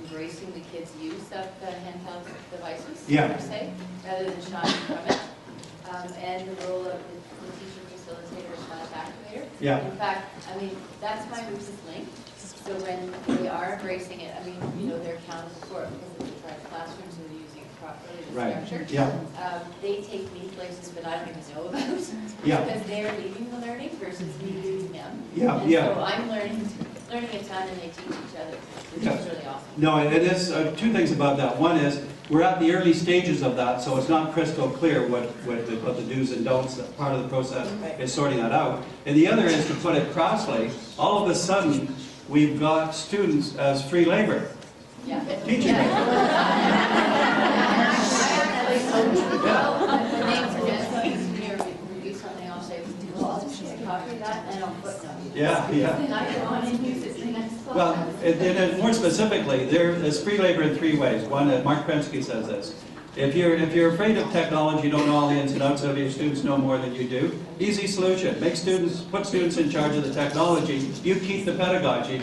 [SPEAKER 7] embracing the kids' use of the handheld devices,
[SPEAKER 1] Yeah.
[SPEAKER 7] per se, rather than shying from it, and the role of the teacher facilitator / activator.
[SPEAKER 1] Yeah.
[SPEAKER 7] In fact, I mean, that's my weakest link. So when they are embracing it, I mean, you know, they're accounted for because of the private classrooms and they're using it properly, the
[SPEAKER 1] Right.
[SPEAKER 7] structure.
[SPEAKER 1] Yeah.
[SPEAKER 7] They take me places that I don't even know about.
[SPEAKER 1] Yeah.
[SPEAKER 7] Because they're leading the learning versus me leading them.
[SPEAKER 1] Yeah,
[SPEAKER 7] And
[SPEAKER 1] yeah.
[SPEAKER 7] so I'm learning a ton and they teach each other, which
[SPEAKER 1] Yeah.
[SPEAKER 7] is really awesome.
[SPEAKER 1] No, it is, 2 things about that. One is, we're at the early stages of that, so it's not crystal clear what the do's and don'ts. Part of the process is sorting that out. And the other is, to put it crossly, all of a sudden, we've got students as free labor.
[SPEAKER 7] Yeah.
[SPEAKER 1] Teaching.
[SPEAKER 7] Well, when they present review something, I'll say, copy that and I'll footnote.
[SPEAKER 1] Yeah, yeah.
[SPEAKER 7] And I go on and use it the next fall.
[SPEAKER 1] Well, and more specifically, there is free labor in three ways. One, Mark Prensky says this. If you're afraid of technology, you don't know all the ins and outs of it, your students know more than you do. Easy solution. Put students in charge of the technology. You keep the pedagogy,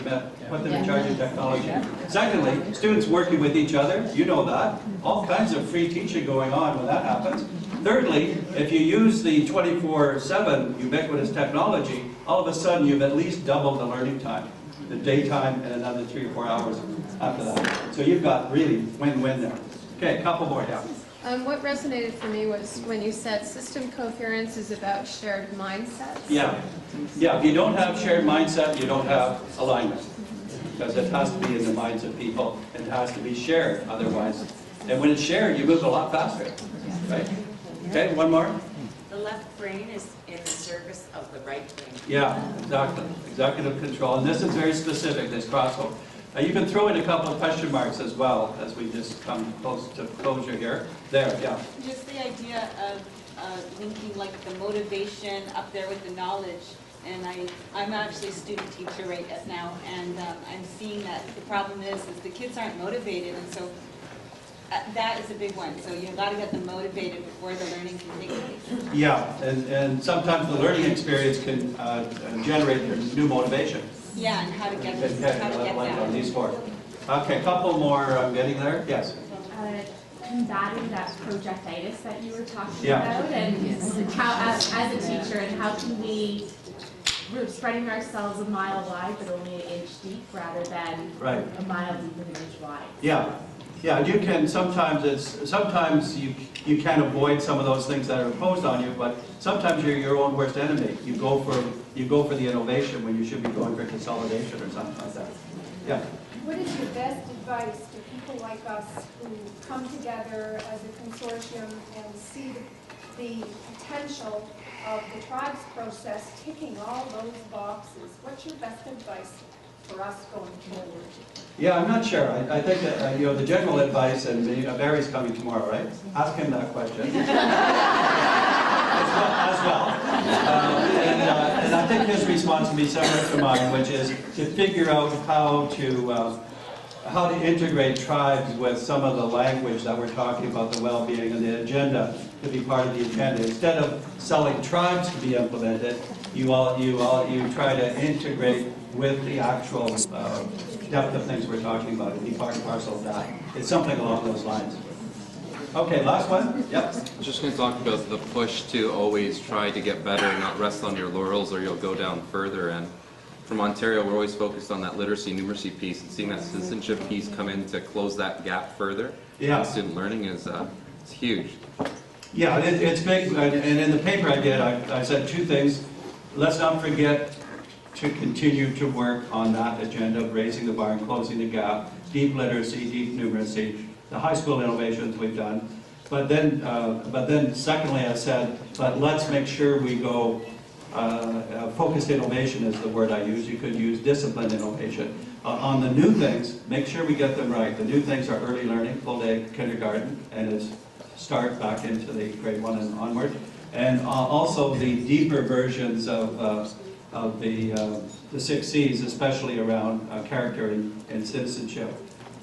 [SPEAKER 1] put them in charge of technology. Secondly, students working with each other. You know that. All kinds of free teaching going on when that happens. Thirdly, if you use the 24/7 ubiquitous technology, all of a sudden you've at least doubled the learning time. The daytime and another 3 or 4 hours after that. So you've got really win-win there. Okay, a couple more, yeah.
[SPEAKER 8] What resonated for me was when you said system coherence is about shared mindsets.
[SPEAKER 1] Yeah. Yeah, if you don't have shared mindset, you don't have alignment. Because it has to be in the minds of people, and it has to be shared otherwise. And when it's shared, you move a lot faster, right? Okay, one more?
[SPEAKER 9] The left brain is in the service of the right brain.
[SPEAKER 1] Yeah, exactly. Executive control. And this is very specific, this crosswalk. You can throw in a couple of question marks as well, as we just come close to closure here. There, yeah.
[SPEAKER 10] Just the idea of linking like the motivation up there with the knowledge. And I'm actually a student teacher right now, and I'm seeing that the problem is the kids aren't motivated, and so that is a big one. So you've got to get them motivated before the learning can take place.
[SPEAKER 1] Yeah, and sometimes the learning experience can generate new motivation.
[SPEAKER 10] Yeah, and how to get
[SPEAKER 1] Like
[SPEAKER 10] that.
[SPEAKER 1] on these four. Okay, a couple more. I'm getting there. Yes.
[SPEAKER 2] Combating that projectitis that you were talking
[SPEAKER 1] Yeah.
[SPEAKER 2] about, and how, as a teacher, and how can we're spreading ourselves a mile wide, but only an inch deep, rather than
[SPEAKER 1] Right.
[SPEAKER 2] a mile deep and an inch wide.
[SPEAKER 1] Yeah. Yeah, you can, sometimes you can avoid some of those things that are imposed on you, but sometimes you're your own worst enemy. You go for the innovation when you should be going for consolidation or something like that. Yeah.
[SPEAKER 11] What is your best advice to people like us who come together as a consortium and see the potential of the tribes process ticking all those boxes? What's your best advice for us going forward?
[SPEAKER 1] Yeah, I'm not sure. I think that, the general advice, and Barry's coming tomorrow, right? Ask him that question. as well. And I think his response will be similar to mine, which is to figure out how to integrate tribes with some of the language that we're talking about, the well-being and the agenda, to be part of the agenda. Instead of selling tribes to be implemented, you try to integrate with the actual depth of things we're talking about and be part and parcel of that. It's something along those lines. Okay, last one? Yep.
[SPEAKER 12] I was just going to talk about the push to always try to get better and not rest on your laurels or you'll go down further. And from Ontario, we're always focused on that literacy, numeracy piece, and seeing that citizenship piece come in to close that gap further.
[SPEAKER 1] Yeah.
[SPEAKER 12] Student learning is it's huge.
[SPEAKER 1] Yeah, it's big, and in the paper I did, I said two things. Let's not forget to continue to work on that agenda of raising the bar and closing the gap, deep literacy, deep numeracy, the high school innovations we've done. But then secondly I said, but let's make sure we go, focused innovation is the word I use. You could use disciplined innovation. On the new things, make sure we get them right. The new things are early learning, full day kindergarten, and it's start back into the grade 1 and onward. And also the deeper versions of the 6 C's, especially around character and citizenship,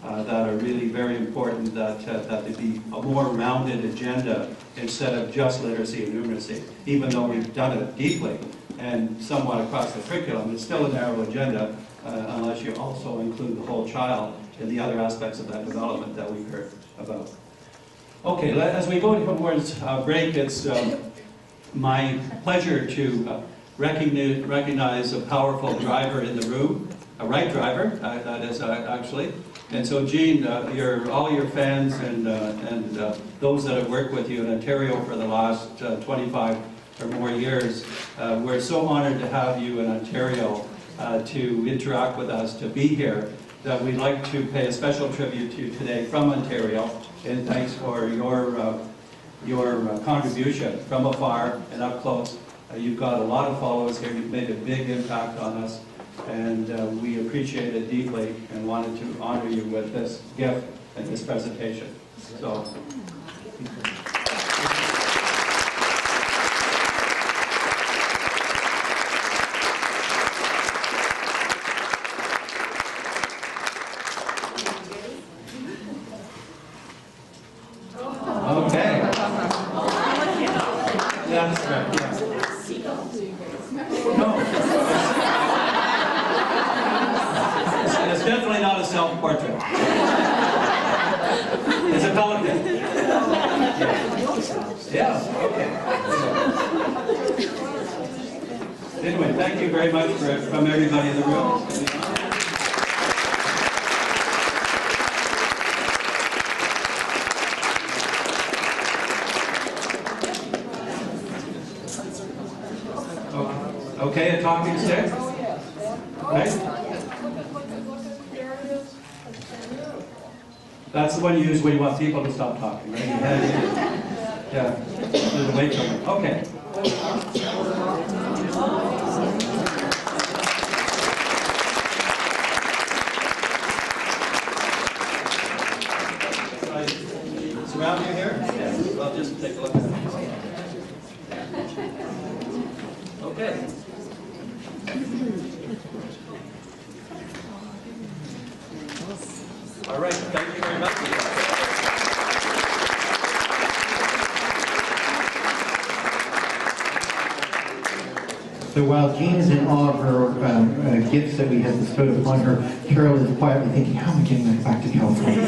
[SPEAKER 1] that are really very important, that they be a more rounded agenda instead of just literacy and numeracy. Even though we've done it deeply and somewhat across the curriculum, it's still a narrow agenda unless you also include the whole child in the other aspects of that development that we've heard about. Okay, as we go towards break, it's my pleasure to recognize a powerful driver in the room, a right driver, that is actually. And so, Jean, all your fans and those that have worked with you in Ontario for the last 25 or more years, we're so honored to have you in Ontario to interact with us, to be here, that we'd like to pay a special tribute to you today from Ontario, and thanks for your contribution from afar and up close. You've got a lot of followers here. You've made a big impact on us, and we appreciate it deeply and wanted to honor you with this gift and this presentation. So. self-portrait. It's a pelican. Yeah, okay. Anyway, thank you very much from everybody in the room. Okay, a talking stick? Right? That's the one you use when you want people to stop talking, right? Yeah. There's a wait for them. Okay. Surround you here? Yeah. Well, just take a look at it. Okay. All right, thank you very much.
[SPEAKER 13] So while Jean is in awe of her gifts that we have bestowed upon her, Carol is quietly thinking, how am I getting that back to California?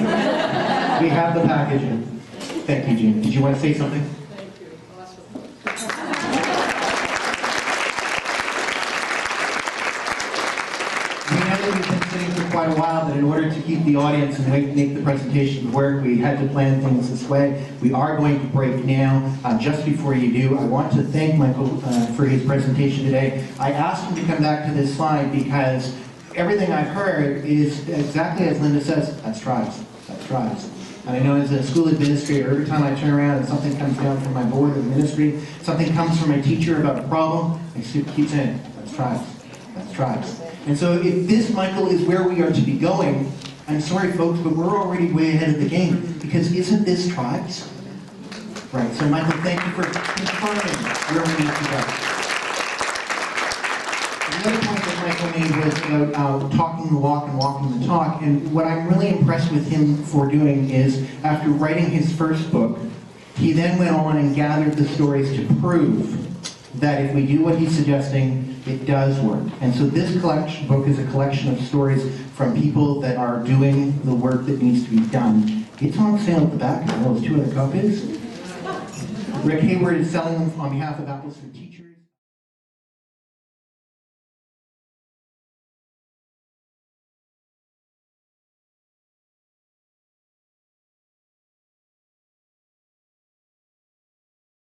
[SPEAKER 13] We have the packaging. Thank you, Jean. Did you want to say something? We've been sitting for quite a while, but in order to keep the audience and make the presentation work, we had to plan things this way. We are going to break now. Just before you do, I want to thank Michael for his presentation today. I asked him to come back to this slide because everything I've heard is exactly as Linda says, that's tribes, that's tribes. And I know as a school administrator, every time I turn around and something comes down from my board of ministry, something comes from my teacher about a problem, I keep saying, that's tribes, that's tribes. And so if this, Michael, is where we are to be going, I'm sorry folks, but we're already way ahead of the game, because isn't this tribes? Right, so Michael, thank you for confirming where we need to go. The other point that Michael made was about talking the walk and walking the talk, and what I'm really impressed with him for doing is, after writing his first book, he then went on and gathered the stories to prove that if we do what he's suggesting, it does work. And so this book is a collection of stories from people that are doing the work that needs to be done. It's on sale at the back. There's 2 other copies. Rick Hayward is selling them on behalf of Apple's strategic